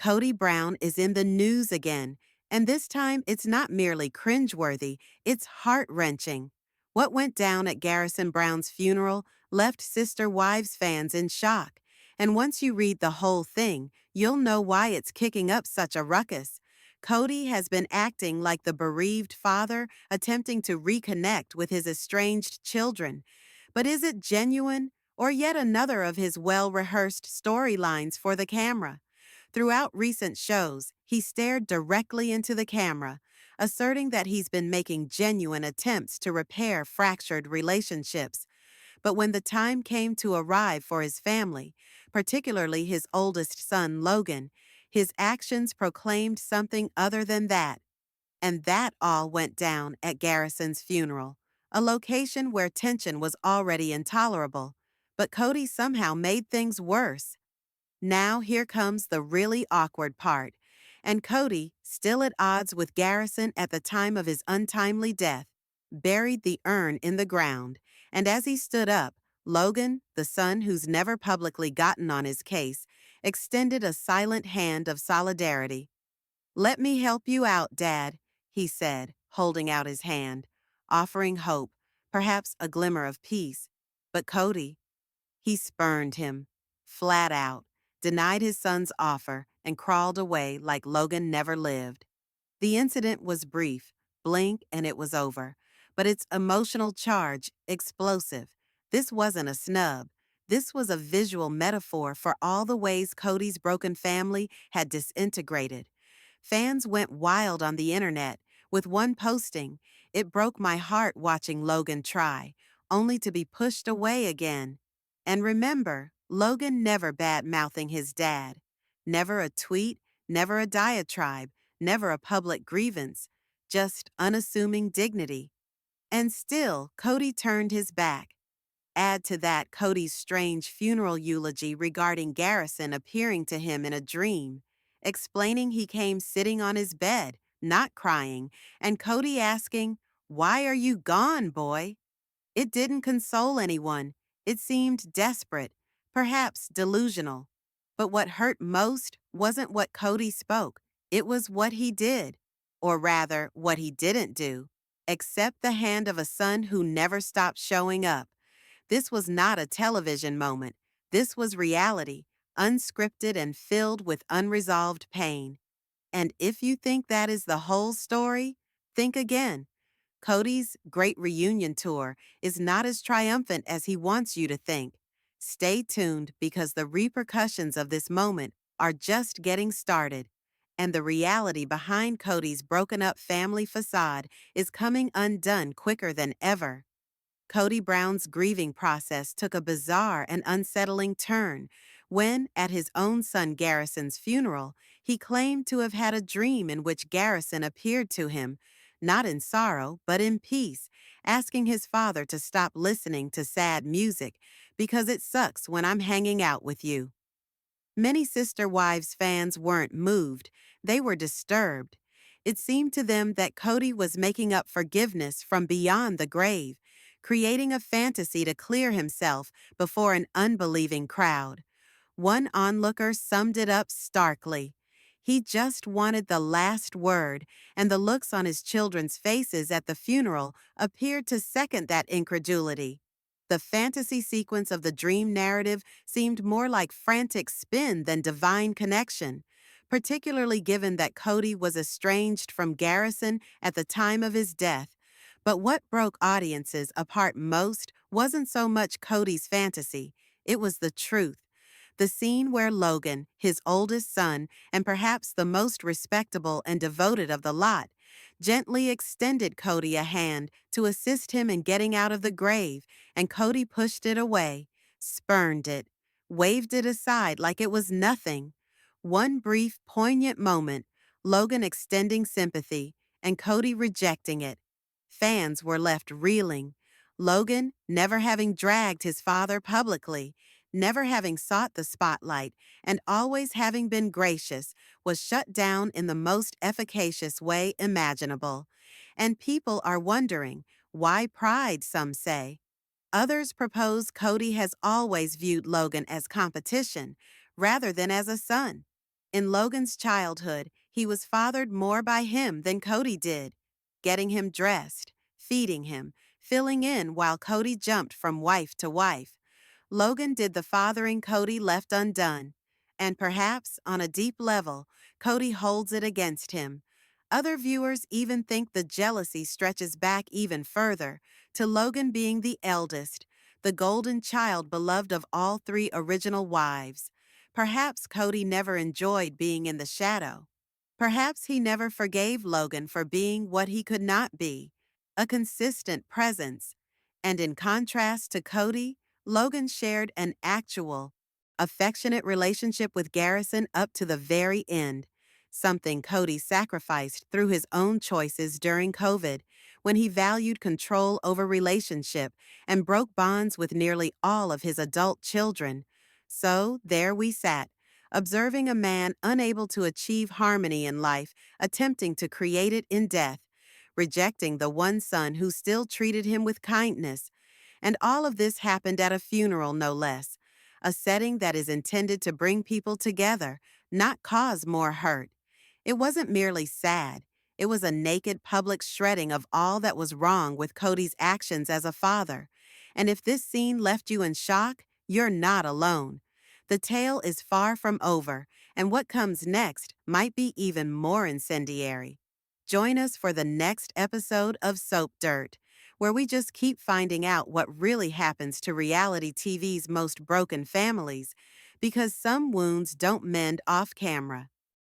Cody Brown is in the news again, and this time it's not merely cringeworthy, it's heart-wrenching. What went down at Garrison Brown's funeral left Sister Wives fans in shock, and once you read the whole thing, you'll know why it's kicking up such a ruckus. Cody has been acting like the bereaved father attempting to reconnect with his estranged children. But is it genuine, or yet another of his well-rehearsed storylines for the camera? Throughout recent shows, he stared directly into the camera, asserting that he's been making genuine attempts to repair fractured relationships. But when the time came to arrive for his family, particularly his oldest son Logan, his actions proclaimed something other than that. And that all went down at Garrison's funeral, a location where tension was already intolerable. But Cody somehow made things worse. Now here comes the really awkward part. And Cody, still at odds with Garrison at the time of his untimely death, buried the urn in the ground, and as he stood up, Logan, the son who's never publicly gotten on his case, extended a silent hand of solidarity. "Let me help you out, Dad," he said, holding out his hand, offering hope, perhaps a glimmer of peace. But Cody, he spurned him, flat out, denied his son's offer, and crawled away like Logan never lived. The incident was brief, blink and it was over, but its emotional charge, explosive. This wasn't a snub. This was a visual metaphor for all the ways Cody's broken family had disintegrated. Fans went wild on the internet, with one posting, "It broke my heart watching Logan try, only to be pushed away again." And remember, Logan never bad-mouthing his dad. Never a tweet, never a diatribe, never a public grievance, just unassuming dignity. And still, Cody turned his back. Add to that Cody's strange funeral eulogy regarding Garrison appearing to him in a dream, explaining he came sitting on his bed, not crying, and Cody asking, "Why are you gone, boy?" It didn't console anyone. It seemed desperate, perhaps delusional. But what hurt most wasn't what Cody spoke. It was what he did, or rather, what he didn't do, accept the hand of a son who never stopped showing up. This was not a television moment. This was reality, unscripted and filled with unresolved pain. And if you think that is the whole story, think again. Cody's Great Reunion Tour is not as triumphant as he wants you to think. Stay tuned because the repercussions of this moment are just getting started, and the reality behind Cody's broken-up family facade is coming undone quicker than ever. Cody Brown's grieving process took a bizarre and unsettling turn when, at his own son Garrison's funeral, he claimed to have had a dream in which Garrison appeared to him, not in sorrow, but in peace, asking his father to stop listening to sad music because it sucks when I'm hanging out with you. Many Sister Wives fans weren't moved, they were disturbed. It seemed to them that Cody was making up forgiveness from beyond the grave, creating a fantasy to clear himself before an unbelieving crowd. One onlooker summed it up starkly. He just wanted the last word, and the looks on his children's faces at the funeral appeared to second that incredulity. The fantasy sequence of the dream narrative seemed more like frantic spin than divine connection, particularly given that Cody was estranged from Garrison at the time of his death. But what broke audiences apart most wasn't so much Cody's fantasy, it was the truth. The scene where Logan, his oldest son, and perhaps the most respectable and devoted of the lot, gently extended Cody a hand to assist him in getting out of the grave, and Cody pushed it away, spurned it, waved it aside like it was nothing. One brief, poignant moment, Logan extending sympathy, and Cody rejecting it. Fans were left reeling. Logan, never having dragged his father publicly, never having sought the spotlight, and always having been gracious, was shut down in the most efficacious way imaginable. And people are wondering, why pride, some say? Others propose Cody has always viewed Logan as competition, rather than as a son. In Logan's childhood, he was fathered more by him than Cody did, getting him dressed, feeding him, filling in while Cody jumped from wife to wife. Logan did the fathering Cody left undone, and perhaps, on a deep level, Cody holds it against him. Other viewers even think the jealousy stretches back even further, to Logan being the eldest, the golden child beloved of all three original wives. Perhaps Cody never enjoyed being in the shadow. Perhaps he never forgave Logan for being what he could not be, a consistent presence. And in contrast to Cody, Logan shared an actual, affectionate relationship with Garrison up to the very end, something Cody sacrificed through his own choices during COVID, when he valued control over relationship and broke bonds with nearly all of his adult children. So there we sat, observing a man unable to achieve harmony in life, attempting to create it in death, rejecting the one son who still treated him with kindness. And all of this happened at a funeral, no less, a setting that is intended to bring people together, not cause more hurt. It wasn't merely sad. It was a naked public shredding of all that was wrong with Cody's actions as a father. And if this scene left you in shock, you're not alone. The tale is far from over, and what comes next might be even more incendiary. Join us for the next episode of Soap Dirt, where we just keep finding out what really happens to reality TV's most broken families, because some wounds don't mend off camera.